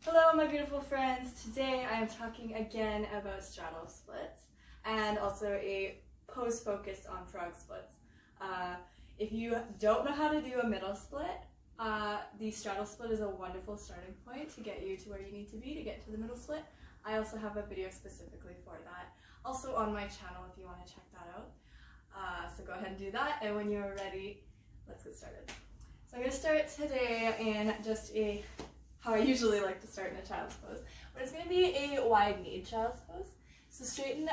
Hello my beautiful friends, today I am talking again about straddle splits and also a pose focused on frog splits. If you don't know how to do a middle split, the straddle split is a wonderful starting point to get you to where you need to be to get to the middle split. I also have a video specifically for that, also on my channel if you want to check that out. So go ahead and do that, and when you're ready, let's get started. So I'm going to start today in just how I usually like to start in a child's pose, but it's going to be a wide-kneed child's pose. So straighten,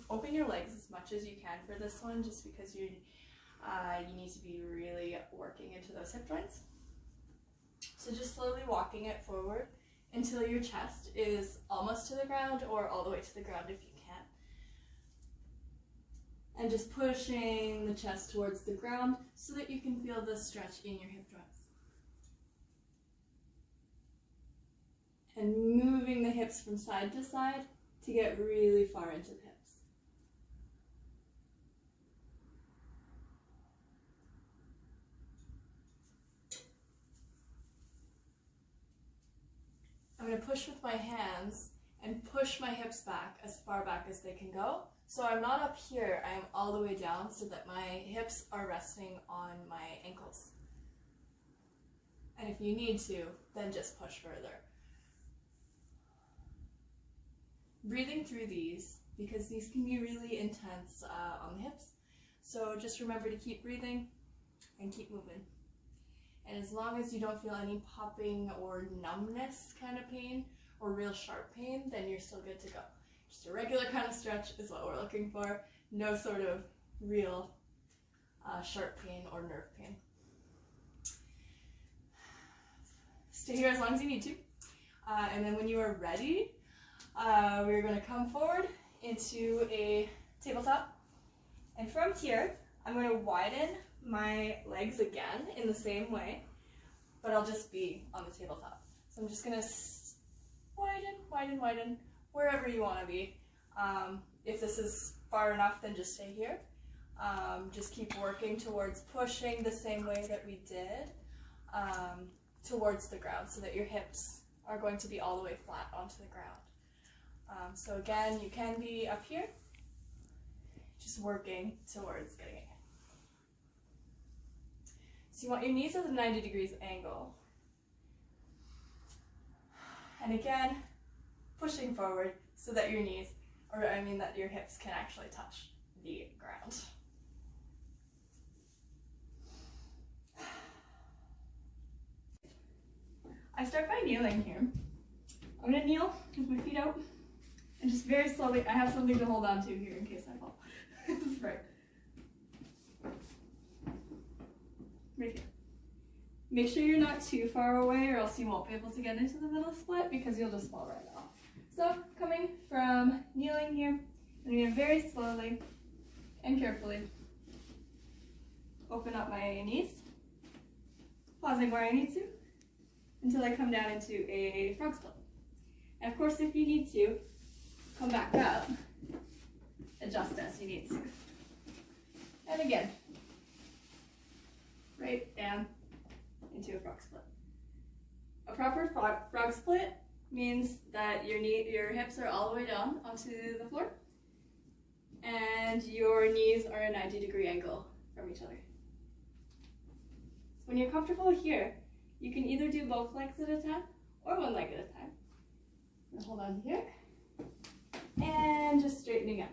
open your legs as much as you can for this one, just because you need to be really working into those hip joints. So just slowly walking it forward until your chest is almost to the ground or all the way to the ground if you can. And just pushing the chest towards the ground so that you can feel the stretch in your hip joints. And moving the hips from side to side to get really far into the hips. I'm going to push with my hands and push my hips back as far back as they can go. So I'm not up here, I am all the way down so that my hips are resting on my ankles. And if you need to, then just push further. Breathing through these, because these can be really intense on the hips. So just remember to keep breathing and keep moving. And as long as you don't feel any popping or numbness kind of pain or real sharp pain, then you're still good to go. Just a regular kind of stretch is what we're looking for. No sort of real sharp pain or nerve pain. Stay here as long as you need to. And then when you are ready, we're going to come forward into a tabletop. And from here, I'm going to widen my legs again in the same way, but I'll just be on the tabletop. So I'm just going to widen, wherever you want to be. If this is far enough, then just stay here. Just keep working towards pushing the same way that we did towards the ground so that your hips are going to be all the way flat onto the ground. So again, you can be up here, just working towards getting it. So you want your knees at a 90 degrees angle. And again, pushing forward so that your knees, that your hips can actually touch the ground. I start by kneeling here. I'm going to kneel with my feet out and just very slowly, I have something to hold on to here in case I fall. This is right. Right here. Make sure you're not too far away or else you won't be able to get into the middle split because you'll just fall right off. So coming from kneeling here, I'm going to very slowly and carefully open up my knees, pausing where I need to until I come down into a frog split. And of course, if you need to, come back up, adjust as you need to. And again, right down into a frog split. A proper frog split means that your hips are all the way down onto the floor and your knees are a 90-degree angle from each other. So when you're comfortable here, you can either do both legs at a time or one leg at a time. Hold on here and just straightening up.